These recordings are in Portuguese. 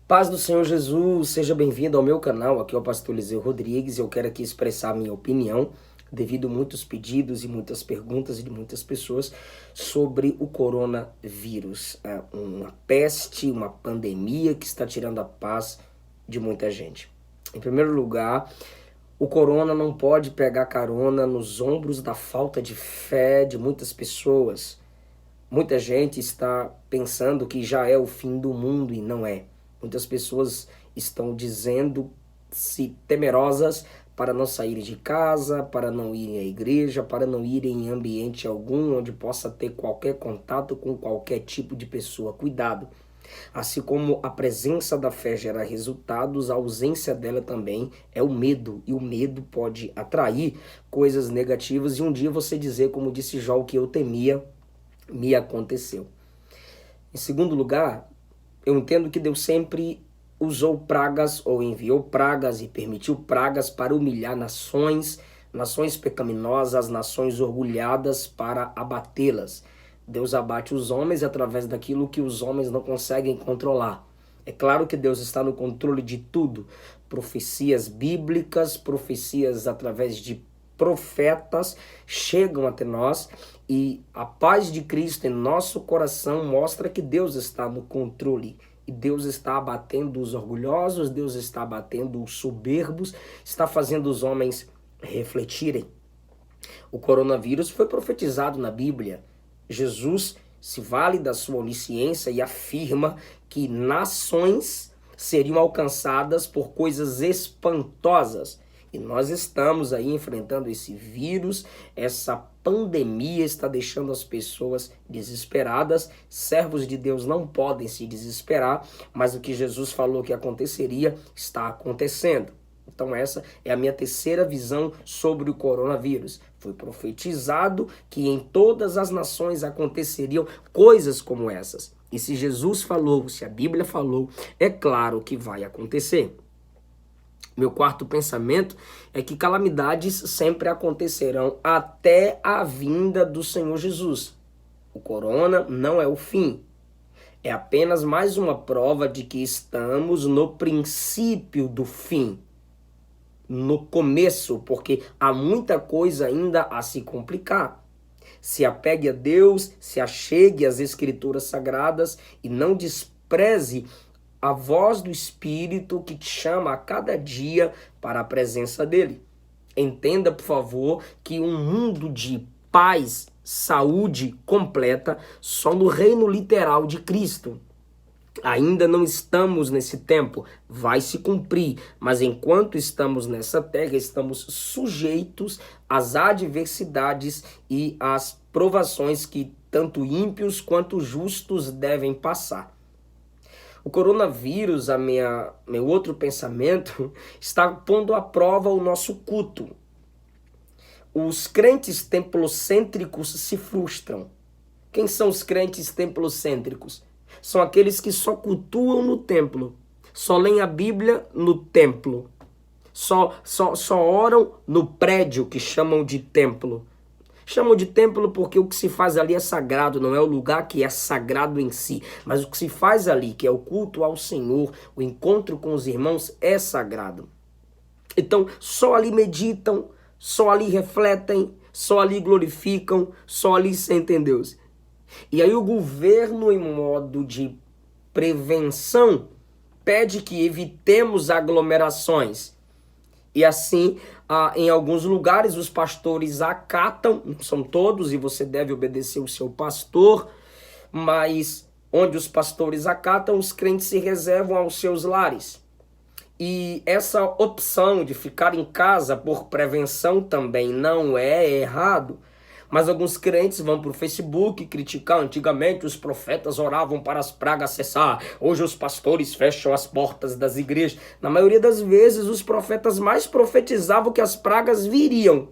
Paz do Senhor Jesus, seja bem-vindo ao meu canal, aqui é o pastor Eliseu Rodrigues. Eu quero aqui expressar minha opinião, devido a muitos pedidos e muitas perguntas de muitas pessoas sobre o coronavírus. Uma peste, uma pandemia que está tirando a paz de muita gente. Em primeiro lugar, o corona não pode pegar carona nos ombros da falta de fé de muitas pessoas. Muita gente está pensando que já é o fim do mundo e não é. Muitas pessoas estão dizendo-se temerosas para não saírem de casa, para não irem à igreja, para não irem em ambiente algum onde possa ter qualquer contato com qualquer tipo de pessoa. Cuidado! Assim como a presença da fé gera resultados, a ausência dela também é o medo. E o medo pode atrair coisas negativas e um dia você dizer, como disse Jó, o que eu temia me aconteceu. Em segundo lugar, eu entendo que Deus sempre usou pragas ou enviou pragas e permitiu pragas para humilhar nações, nações pecaminosas, nações orgulhadas para abatê-las. Deus abate os homens através daquilo que os homens não conseguem controlar. É claro que Deus está no controle de tudo. Profecias bíblicas, profecias através de profetas chegam até nós e a paz de Cristo em nosso coração mostra que Deus está no controle. E Deus está abatendo os orgulhosos, Deus está abatendo os soberbos, está fazendo os homens refletirem. O coronavírus foi profetizado na Bíblia. Jesus se vale da sua onisciência e afirma que nações seriam alcançadas por coisas espantosas. E nós estamos aí enfrentando esse vírus, essa pandemia está deixando as pessoas desesperadas. Servos de Deus não podem se desesperar, mas o que Jesus falou que aconteceria está acontecendo. Então essa é a minha terceira visão sobre o coronavírus. Foi profetizado que em todas as nações aconteceriam coisas como essas. E se Jesus falou, se a Bíblia falou, é claro que vai acontecer. Meu quarto pensamento é que calamidades sempre acontecerão até a vinda do Senhor Jesus. O corona não é o fim. É apenas mais uma prova de que estamos no princípio do fim. No começo, porque há muita coisa ainda a se complicar. Se apegue a Deus, se achegue às Escrituras Sagradas e não despreze a voz do Espírito que te chama a cada dia para a presença dele. Entenda, por favor, que um mundo de paz, saúde completa só no reino literal de Cristo. Ainda não estamos nesse tempo, vai se cumprir, mas enquanto estamos nessa terra, estamos sujeitos às adversidades e às provações que tanto ímpios quanto justos devem passar. O coronavírus, meu outro pensamento, está pondo à prova o nosso culto. Os crentes templocêntricos se frustram. Quem são os crentes templocêntricos? São aqueles que só cultuam no templo, só leem a Bíblia no templo, só oram no prédio que chamam de templo. Chamam de templo porque o que se faz ali é sagrado, não é o lugar que é sagrado em si, mas o que se faz ali, que é o culto ao Senhor, o encontro com os irmãos, é sagrado. Então, só ali meditam, só ali refletem, só ali glorificam, só ali sentem Deus. E aí o governo, em modo de prevenção, pede que evitemos aglomerações. E assim, em alguns lugares, os pastores acatam, não são todos, e você deve obedecer o seu pastor, mas onde os pastores acatam, os crentes se reservam aos seus lares. E essa opção de ficar em casa por prevenção também não é errado. Mas alguns crentes vão para o Facebook criticar. Antigamente os profetas oravam para as pragas cessar. Hoje os pastores fecham as portas das igrejas. Na maioria das vezes os profetas mais profetizavam que as pragas viriam,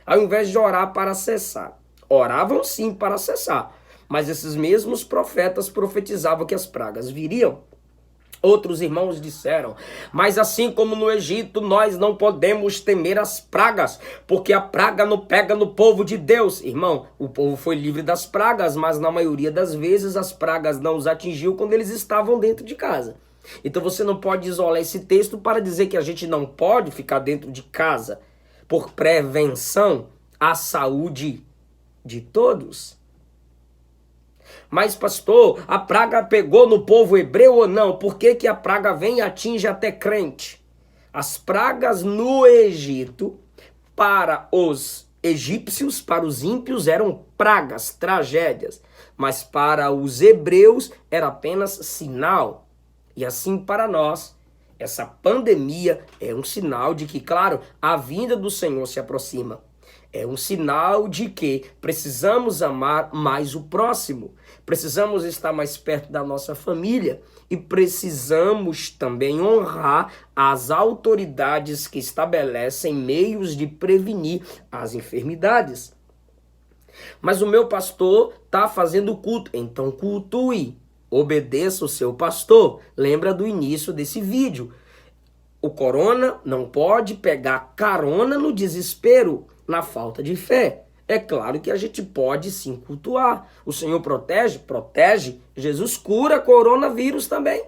ao invés de orar para cessar. Oravam sim para cessar, mas esses mesmos profetas profetizavam que as pragas viriam. Outros irmãos disseram, mas assim como no Egito, nós não podemos temer as pragas, porque a praga não pega no povo de Deus. Irmão, o povo foi livre das pragas, mas na maioria das vezes as pragas não os atingiu quando eles estavam dentro de casa. Então você não pode isolar esse texto para dizer que a gente não pode ficar dentro de casa por prevenção à saúde de todos. Mas, pastor, a praga pegou no povo hebreu ou não? Por que que a praga vem e atinge até crente? As pragas no Egito, para os egípcios, para os ímpios, eram pragas, tragédias. Mas para os hebreus era apenas sinal. E assim para nós, essa pandemia é um sinal de que, claro, a vinda do Senhor se aproxima. É um sinal de que precisamos amar mais o próximo, precisamos estar mais perto da nossa família e precisamos também honrar as autoridades que estabelecem meios de prevenir as enfermidades. Mas o meu pastor está fazendo culto, então cultue, obedeça o seu pastor. Lembra do início desse vídeo. O corona não pode pegar carona no desespero, na falta de fé. É claro que a gente pode sim cultuar. O Senhor protege? Protege. Jesus cura coronavírus também.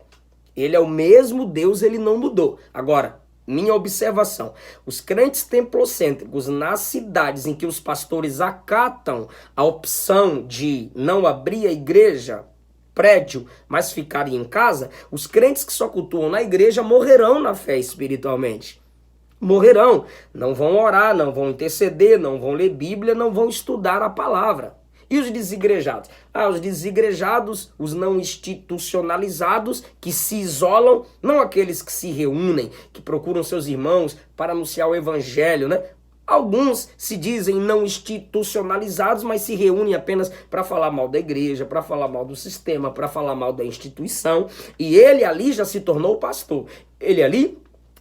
Ele é o mesmo Deus, ele não mudou. Agora, minha observação, os crentes templocêntricos nas cidades em que os pastores acatam a opção de não abrir a igreja, prédio, mas ficarem em casa, os crentes que só cultuam na igreja morrerão na fé espiritualmente. Morrerão, não vão orar, não vão interceder, não vão ler Bíblia, não vão estudar a palavra. E os desigrejados? Os desigrejados, os não institucionalizados, que se isolam, não aqueles que se reúnem, que procuram seus irmãos para anunciar o evangelho, né? Alguns se dizem não institucionalizados, mas se reúnem apenas para falar mal da igreja, para falar mal do sistema, para falar mal da instituição. E ele ali já se tornou pastor. Ele ali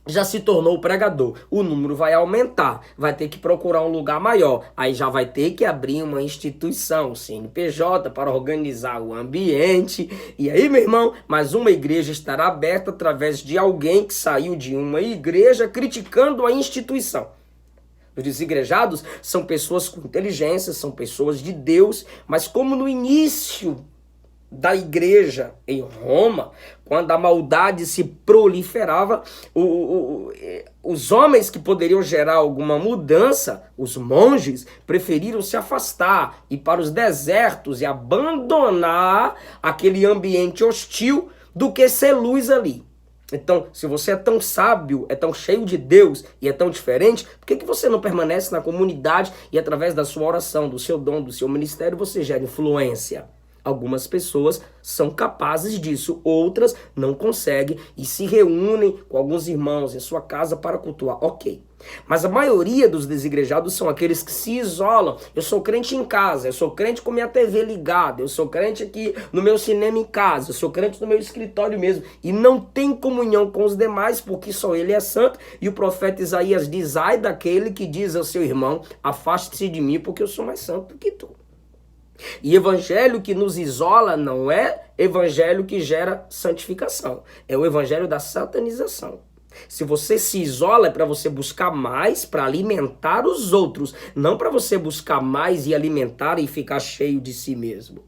já se tornou pregador. O número vai aumentar, vai ter que procurar um lugar maior. Aí já vai ter que abrir uma instituição, CNPJ, para organizar o ambiente. E aí, meu irmão, mais uma igreja estará aberta através de alguém que saiu de uma igreja criticando a instituição. Os desigrejados são pessoas com inteligência, são pessoas de Deus, mas como no início da igreja em Roma, quando a maldade se proliferava, os homens que poderiam gerar alguma mudança, os monges, preferiram se afastar, ir para os desertos e abandonar aquele ambiente hostil do que ser luz ali. Então, se você é tão sábio, é tão cheio de Deus e é tão diferente, por que você não permanece na comunidade e através da sua oração, do seu dom, do seu ministério, você gera influência? Algumas pessoas são capazes disso, outras não conseguem e se reúnem com alguns irmãos em sua casa para cultuar. Ok. Mas a maioria dos desigrejados são aqueles que se isolam. Eu sou crente em casa, eu sou crente com minha TV ligada, eu sou crente aqui no meu cinema em casa, eu sou crente no meu escritório mesmo. E não tem comunhão com os demais porque só ele é santo. E o profeta Isaías diz, ai daquele que diz ao seu irmão, afaste-se de mim porque eu sou mais santo do que tu. E evangelho que nos isola não é evangelho que gera santificação. É o evangelho da satanização. Se você se isola é para você buscar mais, para alimentar os outros. Não para você buscar mais e alimentar e ficar cheio de si mesmo.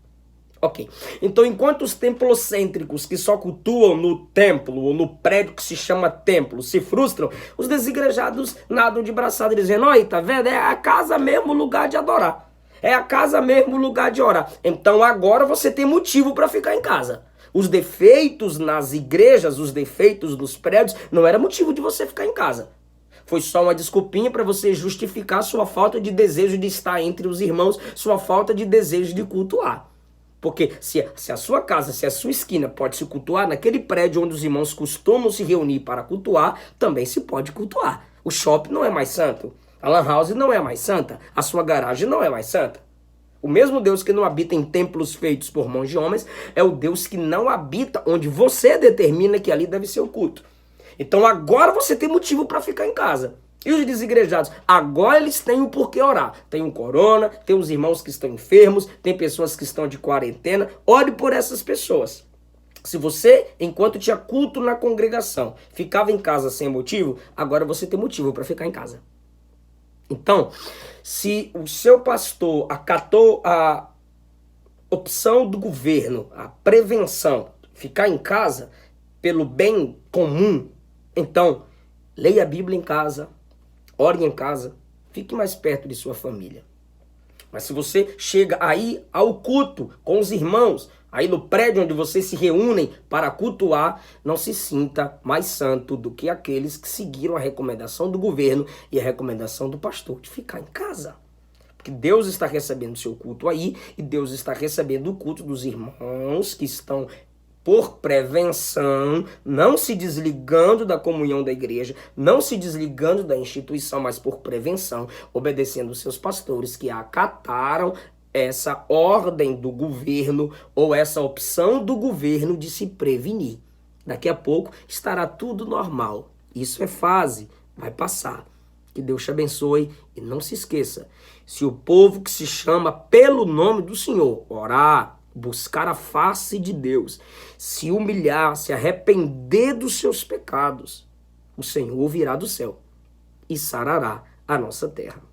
Ok. Então, enquanto os templocêntricos que só cultuam no templo ou no prédio que se chama templo se frustram, os desigrejados nadam de braçada dizendo, olha, tá vendo? É a casa mesmo, lugar de adorar. É a casa mesmo, lugar de orar. Então agora você tem motivo para ficar em casa. Os defeitos nas igrejas, os defeitos nos prédios, não era motivo de você ficar em casa. Foi só uma desculpinha para você justificar sua falta de desejo de estar entre os irmãos, sua falta de desejo de cultuar. Porque se a sua casa, se a sua esquina pode se cultuar, naquele prédio onde os irmãos costumam se reunir para cultuar, também se pode cultuar. O shopping não é mais santo. A lan house não é mais santa, a sua garagem não é mais santa. O mesmo Deus que não habita em templos feitos por mãos de homens é o Deus que não habita onde você determina que ali deve ser o culto. Então agora você tem motivo para ficar em casa. E os desigrejados? Agora eles têm o porquê orar. Tem o corona, tem os irmãos que estão enfermos, tem pessoas que estão de quarentena. Ore por essas pessoas. Se você, enquanto tinha culto na congregação, ficava em casa sem motivo, agora você tem motivo para ficar em casa. Então, se o seu pastor acatou a opção do governo, a prevenção, ficar em casa, pelo bem comum, então leia a Bíblia em casa, ore em casa, fique mais perto de sua família. Mas se você chega aí ao culto com os irmãos, aí no prédio onde vocês se reúnem para cultuar, não se sinta mais santo do que aqueles que seguiram a recomendação do governo e a recomendação do pastor de ficar em casa. Porque Deus está recebendo o seu culto aí e Deus está recebendo o culto dos irmãos que estão por prevenção, não se desligando da comunhão da igreja, não se desligando da instituição, mas por prevenção, obedecendo os seus pastores que acataram essa ordem do governo ou essa opção do governo de se prevenir. Daqui a pouco estará tudo normal. Isso é fase, vai passar. Que Deus te abençoe e não se esqueça, se o povo que se chama pelo nome do Senhor orar, buscar a face de Deus, se humilhar, se arrepender dos seus pecados, o Senhor virá do céu e sarará a nossa terra.